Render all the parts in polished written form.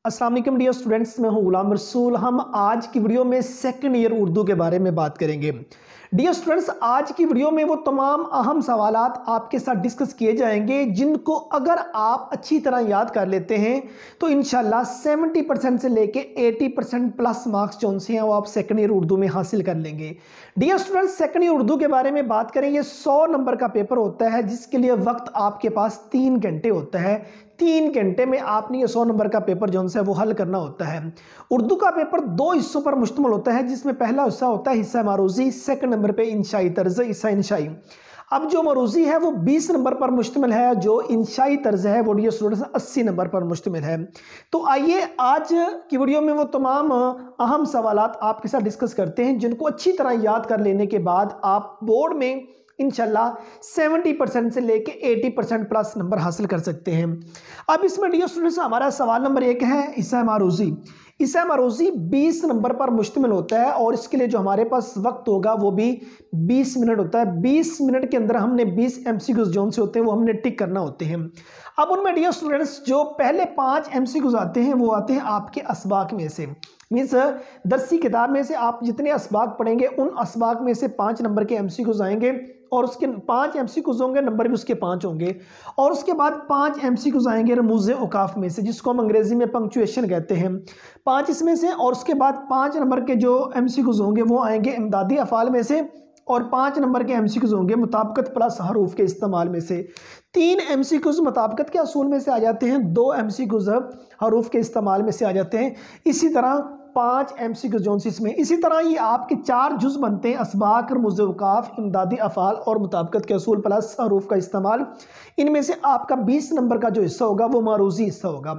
अस्सलाम वालेकुम dear students, मैं हूं गुलाम रसूल। हम आज की वीडियो में सेकंड ईयर उर्दू के बारे में बात करेंगे। डियर स्टूडेंट्स, आज की वीडियो में वो तमाम अहम सवालात आपके साथ डिस्कस किए जाएंगे जिनको अगर आप अच्छी तरह याद कर लेते हैं तो इंशाल्लाह 70% से लेके 80% प्लस मार्क्स जो उनसे हैं वो आप सेकंड ईयर उर्दू में हासिल कर लेंगे। Dear students, second year Urdu के बारे में बात करें, ये 100 नंबर का पेपर होता है जिसके लिए वक्त आपके पास 3 घंटे होता है। 3 घंटे में आपने ये 100 नंबर का पेपर जो है वो हल करना होता है। उर्दू का पेपर 2 हिस्सों पर मुश्तमिल होता है, जिसमें पहला हिस्सा होता है हिस्सा मारूजी, सेकंड नंबर पे इंशाई तर्ज, हिस्सा इंशाई। अब जो मरूजी है वो 20 नंबर पर मुश्तमिल है, जो इंशाई तर्ज है वो डियर स्टूडेंट्स 80 नंबर पर मुश्तमिल है। तो आइए आज की वीडियो में वो तमाम अहम सवालात आपके साथ डिस्कस करते हैं जिनको अच्छी तरह याद कर लेने के बाद आप बोर्ड में इंशाल्लाह 70% से लेके 80% प्लस नंबर हासिल कर सकते हैं। अब इसमें डियर स्टूडेंट्स हमारा सवाल नंबर 1 है हिस्सा मारूजी। हिस्सा मारूजी 20 नंबर पर मुश्तमिल होता है और इसके लिए जो हमारे पास वक्त होगा वो भी 20 मिनट होता है। 20 मिनट के अंदर हमने 20 MCQs जोन से होते हैं वो हमने टिक करना होते हैं। अब उनमें डियर स्टूडेंट्स जो पहले 5 MCQs आते हैं वो आते हैं आपके असबाक में से, मीन्स दरसी किताब में से आप जितने असबाक पढ़ेंगे उन असबाक में से 5 नंबर के MCQs आएंगे और उसके 5 MCQs होंगे, नंबर भी उसके 5 होंगे। और उसके बाद 5 MCQs आएंगे रमूज़े औकाफ में से, जिसको हम अंग्रेजी में पंक्चुएशन कहते हैं, 5 इसमें से। और उसके बाद 5 नंबर के जो MCQs होंगे वो आएंगे इमदादी अफ़ाल में से और 5 नंबर के MCQs होंगे मुताबिकत प्लस हरूफ के इस्तेमाल में से। 3 MCQs मुताबिकत के असूल में से आ जाते हैं, 2 MCQs हरूफ के इस्तेमाल में से आ जाते हैं। इसी तरह 5 MCQs जोन इसमें। इसी तरह ये आपके 4 जुज़ बनते हैं, असबाक, रमूज़े औकाफ, इमदादी अफ़ाल और मुताबिकत के असूल प्लस हरूफ का इस्तेमाल। इनमें से आपका 20 नंबर का जो हिस्सा होगा वो मारूजी हिस्सा होगा।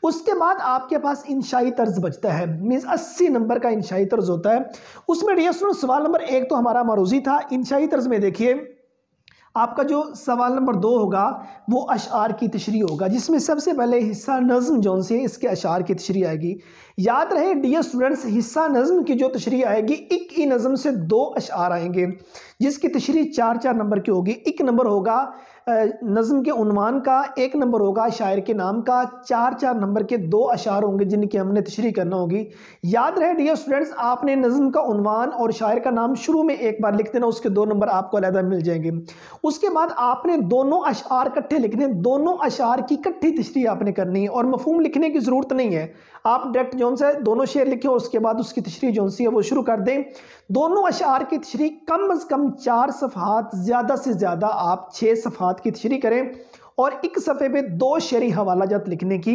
उसके बाद आपके पास इंशाई तर्ज बचता है, मीन्स 80 नंबर का इंशाई तर्ज होता है। उसमें डियर स्टूडेंट सवाल नंबर 1 तो हमारा मारूजी था। इंशाई तर्ज में देखिए आपका जो सवाल नंबर 2 होगा वो अशार की तशरी होगा, जिसमें सबसे पहले हिस्सा नज़्म जौन से इसके अशार की तशरी आएगी। याद रहे डियर स्टूडेंट्स, हिस्सा नज़्म की जो तशरी आएगी, एक ही नज़्म से 2 अशार आएंगे जिसकी तशरी 4-4 नंबर की होगी। एक नंबर होगा नज़्म के उन्वान का, 1 नंबर होगा शायर के नाम का, 4-4 नंबर के 2 अशार होंगे जिनकी हमने तशरी करना होगी। याद रहे डियर स्टूडेंट्स, आपने नज़्म का उन्वान और शायर का नाम शुरू में एक बार लिख देना, उसके 2 नंबर आपको अलग मिल जाएंगे। उसके बाद आपने दोनों अशार इकट्ठे लिखने, दोनों अशार की इकट्ठी तशरीह आपने करनी है और मफहूम लिखने की ज़रूरत नहीं है। आप डायरेक्ट जोन से दोनों शेर लिखें और उसके बाद उसकी तशरीह जोन सी है वो शुरू कर दें। दोनों अशार की तशरीह कम अज़ कम 4 सफ़हात, ज़्यादा से ज़्यादा आप 6 सफ़हात की तशरीह करें और एक सफ़े पे 2 शेरी हवाला जात लिखने की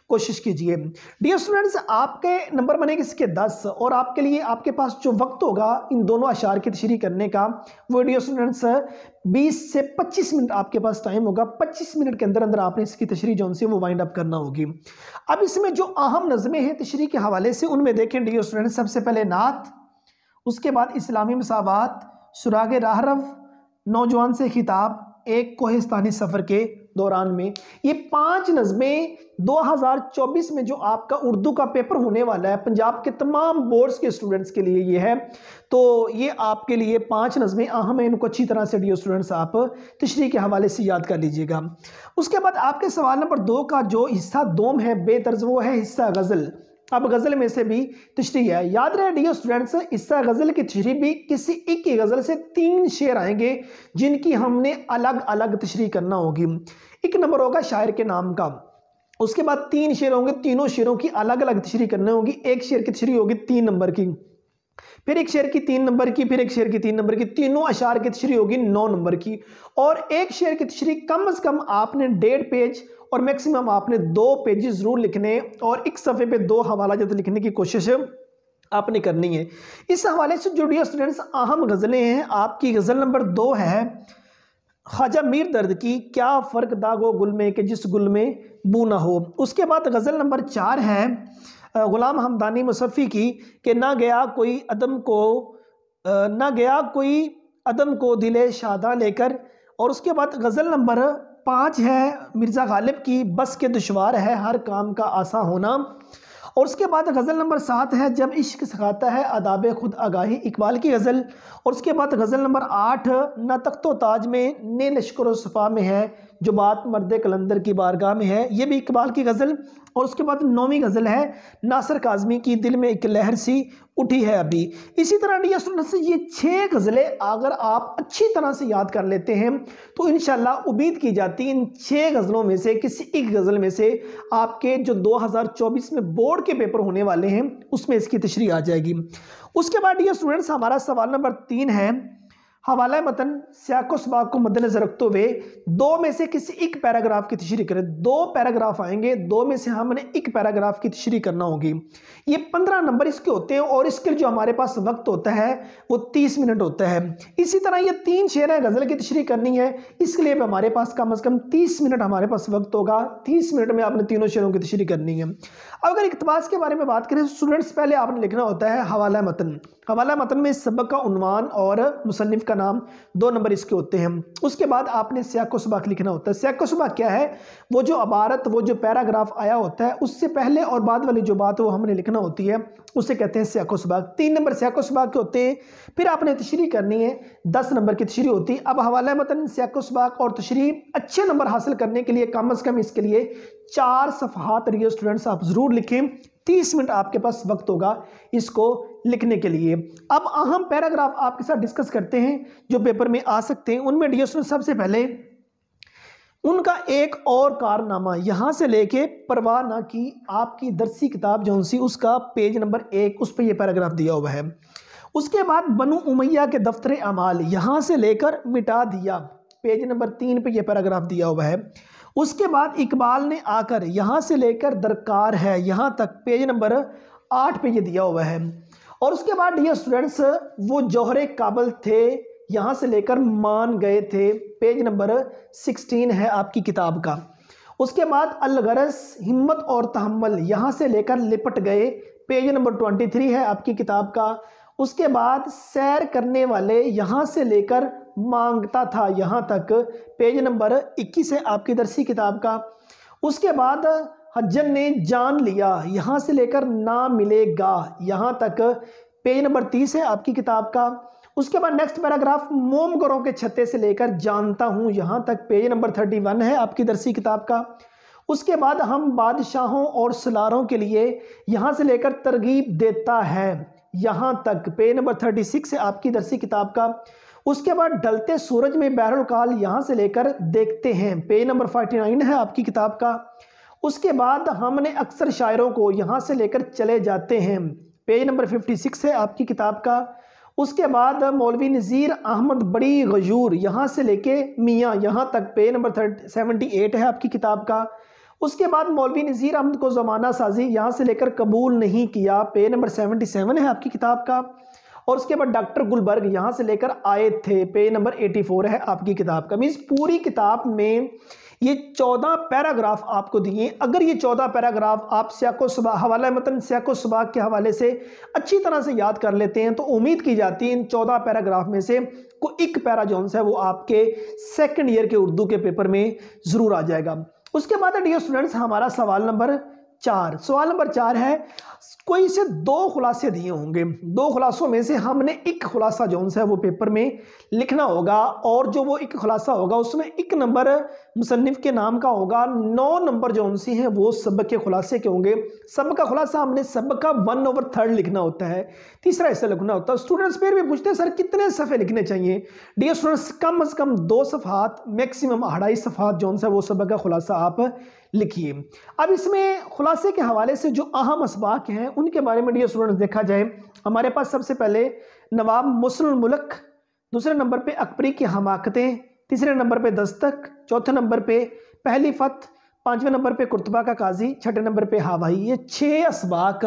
कोशिश कीजिए। डियर स्टूडेंट्स, आपके नंबर बनेंगे इसके 10 और आपके लिए आपके पास जो वक्त होगा इन दोनों अशार की तशरीह करने का वो डियर स्टूडेंट्स 20 से 25 मिनट आपके पास टाइम होगा। 25 मिनट के अंदर अंदर आपने इसकी तशरीह जो से वो वाइंड अप करना होगी। अब इसमें जो अहम नज़में हैं तशरीह के हवाले से उनमें देखें डियर स्टूडेंट्स, सबसे पहले नात, उसके बाद इस्लामी मसावात, सुराग राहरव, नौजवान से खिताब, एक कोहिस्तानी सफ़र के दौरान में। ये 5 नज़में 2024 में जो आपका उर्दू का पेपर होने वाला है पंजाब के तमाम बोर्ड्स के स्टूडेंट्स के लिए ये है। तो ये आपके लिए 5 नज़में अहम है, इनको अच्छी तरह से डियर स्टूडेंट्स आप तशरीह के हवाले से याद कर लीजिएगा। उसके बाद आपके सवाल नंबर 2 का जो हिस्सा दोम है बेतर्ज, वो है हिस्सा गज़ल। अब गज़ल में से भी तशरीह है। याद रहे डियर स्टूडेंट्स, हिस्सा गज़ल की तशरीह भी किसी एक की गज़ल से 3 शेर आएंगे जिनकी हमने अलग अलग तशरीह करना होगी। एक नंबर होगा शायर के नाम का, उसके बाद 3 शेर होंगे, तीनों शेरों की अलग अलग तशरीह करनी होगी। एक शेर की तशरीह होगी 3 नंबर की, फिर एक शेर की 3 नंबर की, फिर एक शेर की 3 नंबर की, तीनों अशार की तशरीह होगी 9 नंबर की। और एक शेर की तशरीह कम से कम आपने 1.5 पेज और मैक्सिमम आपने 2 पेजेस जरूर लिखने और एक सफ़े पे 2 हवाला जात लिखने की कोशिश आपने करनी है। इस हवाले से जो डियर स्टूडेंट्स अहम गज़लें हैं, आपकी गज़ल नंबर 2 है ख्वाजा मीर दर्द की, क्या फ़र्क दागो गुल में कि जिस गुल में बू ना हो। उसके बाद गज़ल नंबर 4 है ग़ुलाम हमदानी मुसफ़ी की, कि ना गया कोई अदम को दिले शादा लेकर। और उसके बाद गज़ल नंबर 5 है मिर्ज़ा गालिब की, बस के दुश्वार है हर काम का आसा होना। और उसके बाद गज़ल नंबर 7 है जब इश्क सिखाता है आदाब खुद आगाही, इकबाल की गज़ल। और उसके बाद गज़ल नंबर 8 न तख्तो ताज में ने लश्कर सफ़ा में है जो बात मर्द कलंदर की बारगाह में है, ये भी इकबाल की गज़ल। और उसके बाद 9वीं गज़ल है नासिर काज़मी की दिल में एक लहर सी उठी है अभी। इसी तरह डियर स्टूडेंट्स ये 6 गज़लें अगर आप अच्छी तरह से याद कर लेते हैं तो इंशाल्लाह उम्मीद की जाती है इन 6 गज़लों में से किसी एक गज़ल में से आपके जो 2024 में बोर्ड के पेपर होने वाले हैं उसमें इसकी तशरीह आ जाएगी। उसके बाद डियर स्टूडेंट्स हमारा सवाल नंबर 3 है हवाला मतन सियाको सबाक को मद्देनजर रखते हुए 2 में से किसी एक पैराग्राफ की तशरीह करें। 2 पैराग्राफ आएंगे, 2 में से हमने एक पैराग्राफ की तशरीह करना होगी। ये 15 नंबर इसके होते हैं और इसके लिए जो हमारे पास वक्त होता है वो 30 मिनट होता है। इसी तरह ये 3 शेर है गज़ल की तशरीह करनी है, इसके लिए हमारे पास कम से कम 30 मिनट हमारे पास वक्त होगा। 30 मिनट में आपने तीनों शेरों की तशरीह करनी है। अगर इक़्तिबास के बारे में बात करें स्टूडेंट्स पहले आपने लिखना होता है हवाला मतन। हवाला मतन में सबक का उन्वान और मुसन्निफ़ का नाम, 2 नंबर इसके होते हैं। उसके बाद आपने सियाको सबाक लिखना होता है। सियाको सबाक क्या है? वो जो अबारत, वो जो पैराग्राफ आया होता है उससे पहले और बाद वाली जो बात वो हमने लिखना होती है उसे कहते हैं सियाको सबाक। 3 नंबर सियाको सबाक के होते हैं। फिर आपने तशरीह करनी है, 10 नंबर की तशरीह होती है। अब हवाला मतन, सियाको सबाक और तशरीह अच्छे नंबर हासिल करने के लिए कम से कम इसके लिए 4 सफ़हात रियल स्टूडेंट्स आप ज़रूर लिखें। 30 मिनट आपके पास वक्त होगा इसको लिखने के लिए। अब अहम पैराग्राफ आपके साथ डिस्कस करते हैं जो पेपर में आ सकते हैं। उनमें डियर स्टूडेंट्स सबसे पहले उनका एक और कारनामा यहाँ से लेके परवाह ना की आपकी दरसी किताब जो सी उसका पेज नंबर 1 उस पर यह पैराग्राफ दिया हुआ है। उसके बाद बनु उमैया के दफ्तर अमाल यहाँ से लेकर मिटा दिया, पेज नंबर 3 पे यह पैराग्राफ दिया हुआ है। उसके बाद इकबाल ने आकर यहाँ से लेकर दरकार है यहाँ तक, पेज नंबर 8 पे ये दिया हुआ है। और उसके बाद डियर स्टूडेंट्स वो जौहरे काबल थे यहाँ से लेकर मान गए थे, पेज नंबर 16 है आपकी किताब का। उसके बाद अलगरस हिम्मत और तहम्मल यहाँ से लेकर लिपट गए, पेज नंबर 23 है आपकी किताब का। उसके बाद सैर करने वाले यहाँ से लेकर मांगता था यहाँ तक, पेज नंबर 21 है आपकी दरसी किताब का। उसके बाद हज्जन ने जान लिया यहाँ से लेकर ना मिलेगा यहाँ तक, पेज नंबर 30 है आपकी किताब का। उसके बाद नेक्स्ट पैराग्राफ मोम गरों के छत्ते से लेकर जानता हूँ यहाँ तक, पेज नंबर 31 है आपकी दरसी किताब का। उसके बाद हम बादशाहों और सलारों के लिए यहाँ से लेकर तरगीब देता है यहाँ तक, पेज नंबर 36 है आपकी दरसी किताब का। उसके बाद ढलते सूरज में बहरुल काल यहाँ से लेकर देखते हैं, पेज नंबर 49 है आपकी किताब का। उसके बाद हमने अक्सर शायरों को यहाँ से लेकर चले जाते हैं, पेज नंबर 56 है आपकी किताब का। उसके बाद मौलवी नज़ीर अहमद बड़ी गजूर यहाँ से लेके मियाँ यहाँ तक, पेज नंबर 78 है आपकी किताब का। उसके बाद मौलवी नज़ीर अहमद को ज़माना साजी यहाँ से लेकर कबूल नहीं किया, पेज नंबर 77 है आपकी किताब का। और उसके बाद डॉक्टर गुलबर्ग यहाँ से लेकर आए थे, पेज नंबर 84 है आपकी किताब का। मीन्स पूरी किताब में ये 14 पैराग्राफ आपको दिए। अगर ये 14 पैराग्राफ आप सियाको सबाक, हवाला मतन सियाको सबाक के हवाले से अच्छी तरह से याद कर लेते हैं तो उम्मीद की जाती है इन 14 पैराग्राफ में से कोई एक पैरा जोन है वो आपके सेकंड ईयर के उर्दू के पेपर में ज़रूर आ जाएगा। उसके बाद डियर स्टूडेंट्स हमारा सवाल नंबर 4, सवाल नंबर 4 है कोई से 2 खुलासे दिए होंगे, 2 खुलासों में से हमने एक खुलासा जोन है वो पेपर में लिखना होगा और जो वो एक खुलासा होगा उसमें 1 नंबर मुसन्निफ़ के नाम का होगा, 9 नंबर जोन सी हैं वो सबक के खुलासे के होंगे। सबक का खुलासा हमने सबक का 1/3 लिखना होता है, तीसरा हिस्सा लिखना होता है। स्टूडेंट्स फिर भी पूछते हैं सर कितने सफ़े लिखने चाहिए? डियर स्टूडेंट्स कम से कम 2 सफ़हात, मैक्सिमम 2.5 सफ़हात जोन है वो सबक का खुलासा आप लिखिए। अब इसमें खुलासे के हवाले से जो अहम असबाक हैं उनके बारे में डियर स्टूडेंट्स देखा जाए, हमारे पास सबसे पहले नवाब मुस्लिम मुल्क, दूसरे नंबर पे अकबरी की हमाकतें, तीसरे नंबर पे दस्तक, चौथे नंबर पे पहली फत, 5वें नंबर पे कुर्तबा का काजी, 6ठे नंबर पे हवाई। ये 6 असबाक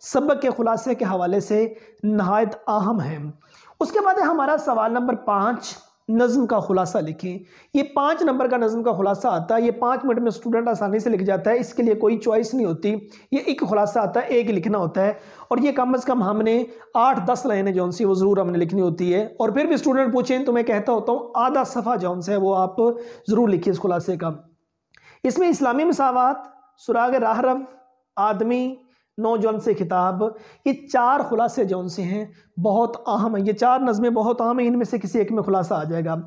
सबक के खुलासे के हवाले से नहायत अहम हैं। उसके बाद है हमारा सवाल नंबर 5, नज़्म का खुलासा लिखें। ये 5 नंबर का नज़्म का खुलासा आता है, ये 5 मिनट में स्टूडेंट आसानी से लिख जाता है, इसके लिए कोई चॉइस नहीं होती। ये एक खुलासा आता है, एक लिखना होता है और ये कम से कम हमने 8-10 लाइनें जौन सी वो ज़रूर हमने लिखनी होती है। और फिर भी स्टूडेंट पूछें तो मैं कहता होता हूँ आधा सफ़ा जौन सा है वो आप ज़रूर लिखिए इस खुलासे का। इसमें इस्लामी मसावात, सुराग राहरव, आदमी, नौजवान से खिताब, ये 4 खुलासे जौन से हैं बहुत अहम है। ये 4 नज़में बहुत अहम है, इनमें से किसी एक में खुलासा आ जाएगा।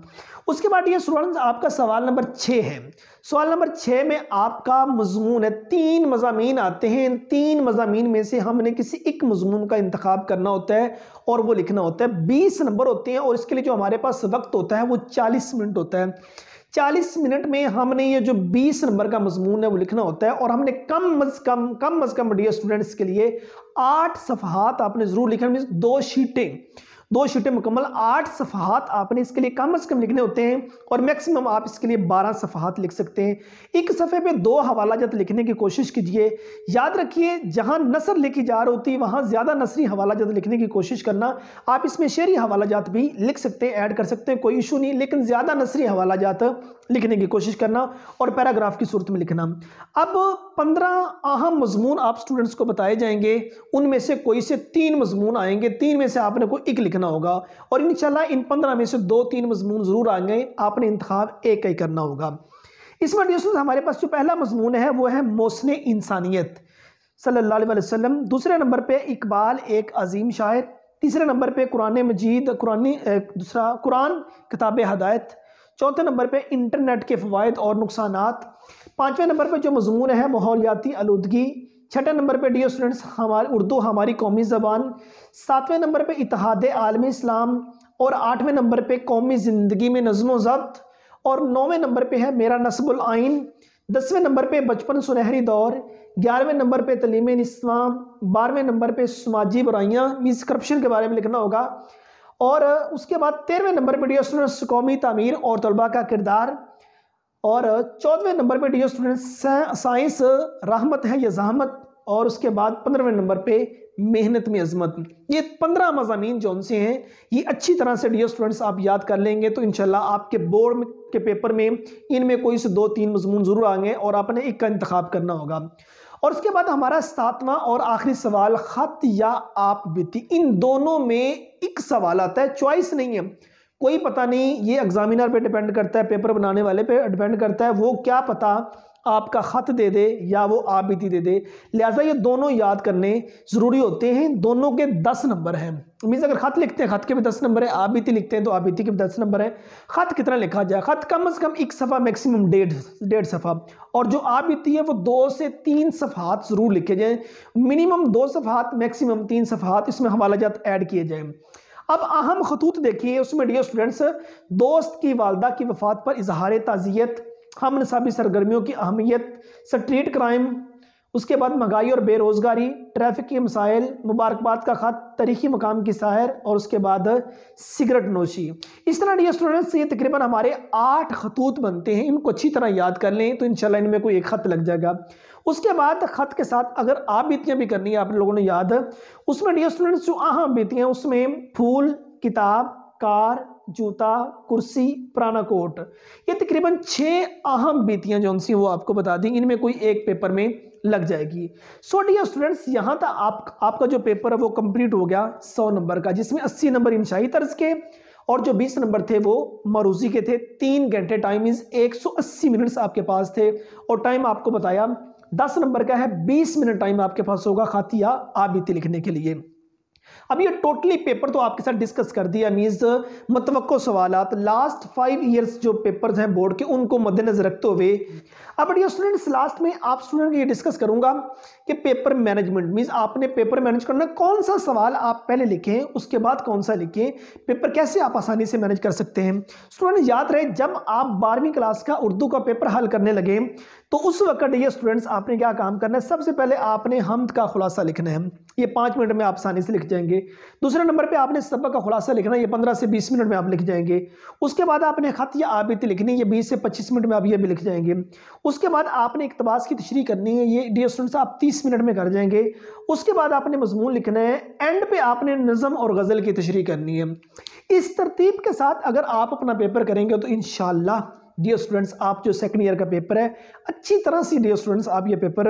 उसके बाद ये स्टूडेंट्स आपका सवाल नंबर 6 है। सवाल नंबर 6 में आपका मजमून है, 3 मज़ामीन आते हैं। इन 3 मज़ामीन में से हमने किसी एक मजमून का इंतखाब करना होता है और वो लिखना होता है। 20 नंबर होते हैं और इसके लिए जो हमारे पास वक्त होता है वो 40 मिनट होता है। 40 मिनट में हमने ये जो 20 नंबर का मजमून है वो लिखना होता है और हमने कम अज़ कम डियर स्टूडेंट्स के लिए 8 सफ़हात आपने ज़रूर लिखना, मीन्स 2 शीटें मुकम्मल 8 सफ़हात आपने इसके लिए कम से कम लिखने होते हैं और मैक्सिमम आप इसके लिए 12 सफ़हात लिख सकते हैं। एक सफ़े पे 2 हवालाजात लिखने की कोशिश कीजिए। याद रखिए जहां नसर लिखी जा रही होती है वहां ज़्यादा नसरी हवालाजात लिखने की कोशिश करना। आप इसमें शेरी हवालाजात भी लिख सकते हैं, ऐड कर सकते हैं, कोई इशू नहीं, लेकिन ज़्यादा नसरी हवालाजात लिखने की कोशिश करना और पैराग्राफ की सूरत में लिखना। अब 15 अहम मजमून आप स्टूडेंट्स को बताए जाएंगे, उनमें से कोई से 3 मजमून आएंगे, 3 में से आपने कोई एक लिखना होगा और इंशाल्लाह इन 15 में से 2-3 मजमून जरूर आएंगे, आपने इंतखाब एक ही करना होगा। इसमें हमारे पास जो पहला मजमून है वो है मौसने इंसानियत सल्लल्लाहु अलैहि वसल्लम। दूसरे नंबर पे इकबाल एक अजीम शायर। तीसरे नंबर पे कुरान मजीद, कुरान किताब हदायत। चौथे नंबर पे इंटरनेट के फ़वाइद और नुकसानात। 5वें नंबर पे जो मजमून है माहौलियाती आलूदगी। 6ठे नंबर पे डियर स्टूडेंट्स हमारी उर्दू हमारी कौमी ज़बान। 7वें नंबर पे इत्तेहाद आलमी इस्लाम और 8वें नंबर पे कौमी ज़िंदगी में नज़्म व ज़ब्त और 9वें नंबर पे है मेरा नस्बुल आइन। 10वें नंबर पे बचपन सुनहरी दौर। 11वें नंबर पे तलीम इस्लाम। 12वें नंबर पे समाजी बुराइयाँ मीन्स करप्शन के बारे में लिखना होगा और उसके बाद 13वें नंबर पे डियर स्टूडेंट्स कौमी तामीर और तलबा का किरदार और 14वें नंबर पे डियर स्टूडेंट्स साइंस रहमत है या जहमत और उसके बाद 15वें नंबर पे मेहनत में अजमत। ये 15 मज़ामीन जौन से हैं ये अच्छी तरह से डियर स्टूडेंट्स आप याद कर लेंगे तो इंशाल्लाह आपके बोर्ड के पेपर में इनमें कोई से 2-3 मजमून ज़रूर आएंगे और आपने एक का इंतखाब करना होगा। और उसके बाद हमारा 7वां और आखिरी सवाल खत या आप बीती, इन दोनों में एक सवाल आता है, चॉइस नहीं है, कोई पता नहीं, ये एग्जामिनर पे डिपेंड करता है, पेपर बनाने वाले पे डिपेंड करता है, वो क्या पता आपका ख़त दे दे या वो आप बीती दे दे। लिहाजा ये दोनों याद करने ज़रूरी होते हैं। दोनों के 10 नंबर हैं, मीन्स अगर ख़त लिखते हैं ख़त के भी 10 नंबर है, आप बीती लिखते हैं तो आप बीती के भी 10 नंबर है। ख़त कितना लिखा जाए, ख़त कम से कम 1 सफ़ा मैक्सिमम डेढ़ सफ़ा और जो आप बीती है वो 2 से 3 सफ़हात ज़रूर लिखे जाएँ, मिनिमम 2 सफ़हात मैक्सिमम 3 सफ़हात, इसमें हवालाजात ऐड किए जाएँ। अब अहम खतूत देखिए, उसमें डियर स्टूडेंट्स दोस्त की वालदा की वफ़ात पर इजहार ताज़ियत, हम नसाबी सरगर्मियों की अहमियत, स्ट्रीट क्राइम, उसके बाद महंगाई और बेरोज़गारी, ट्रैफिक के मसाइल, मुबारकबाद का ख़त, तारीख़ी मकाम की सैर और उसके बाद सिगरेट नोशी। इस तरह डियर स्टूडेंट्स ये तकरीबन हमारे 8 खतूत बनते हैं, इनको अच्छी तरह याद कर लें तो इंशाल्लाह इनमें कोई एक ख़त लग जाएगा। उसके बाद ख़त के साथ अगर आप बीतियाँ भी करनी है आप लोगों ने याद, उसमें डियर स्टूडेंट्स जो अहम बीतियाँ उसमें फूल, किताब, कार, जूता, कुर्सी, पुराना कोट, ये तकरीबन 6 अहम बीतियाँ जो उनसी वो आपको बता दी, इनमें कोई एक पेपर में लग जाएगी। सो डियर स्टूडेंट्स यहाँ तक आपका जो पेपर है वो कंप्लीट हो गया 100 नंबर का, जिसमें 80 नंबर इंशाई तर्ज के और जो 20 नंबर थे वो मरूजी के थे। 3 घंटे टाइम इज 180 मिनट्स आपके पास थे और टाइम आपको बताया 10 नंबर का है, 20 मिनट टाइम आपके पास होगा ख़त या आबिती लिखने के लिए। अब ये टोटली पेपर तो आपके साथ डिस्कस कर दिया, मीन्स मुतवक्को सवालात लास्ट 5 ईयर्स जो पेपर्स हैं बोर्ड के उनको मद्देनजर रखते हुए अब डियर स्टूडेंट्स लास्ट में आप स्टूडेंट ये डिस्कस करूंगा कि पेपर मैनेजमेंट मीन्स आपने पेपर मैनेज करना, कौन सा सवाल आप पहले लिखें उसके बाद कौन सा लिखें, पेपर कैसे आप आसानी से मैनेज कर सकते हैं। स्टूडेंट याद रहे जब आप 12वीं क्लास का उर्दू का पेपर हल करने लगे तो उस वक्त डियर स्टूडेंट्स आपने क्या काम करना है, सबसे पहले आपने हम्द का खुलासा लिखना है, ये 5 मिनट में आप आसानी से लिख जाएंगे। दूसरे नंबर पे आपने सबक का खुलासा लिखना है, ये 15 से 20 मिनट में आप लिख जाएंगे। उसके बाद आपने ख़त या आबिती लिखनी है, ये 20 से 25 मिनट में आप ये भी लिख जाएंगे। उसके बाद आपने इक़्तिबास की तशरीह करनी है, ये डियर स्टूडेंट्स आप 30 मिनट में कर जाएंगे। उसके बाद आपने मजमून लिखना है, एंड पे आपने नज़म और गज़ल की तशरीह करनी है। इस तरतीब के साथ अगर आप अपना पेपर करेंगे तो इंशाअल्लाह डियर स्टूडेंट्स आप जो सेकंड ईयर का पेपर है अच्छी तरह से डियर स्टूडेंट्स आप ये पेपर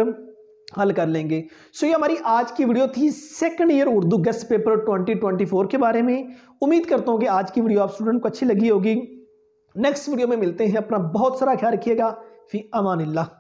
हल कर लेंगे। सो ये हमारी आज की वीडियो थी second year Urdu guest paper 2024 के बारे में। उम्मीद करता हूँ कि आज की वीडियो आप स्टूडेंट को अच्छी लगी होगी। नेक्स्ट वीडियो में मिलते हैं, अपना बहुत सारा ख्याल रखिएगा। फी अमानिल्लाह।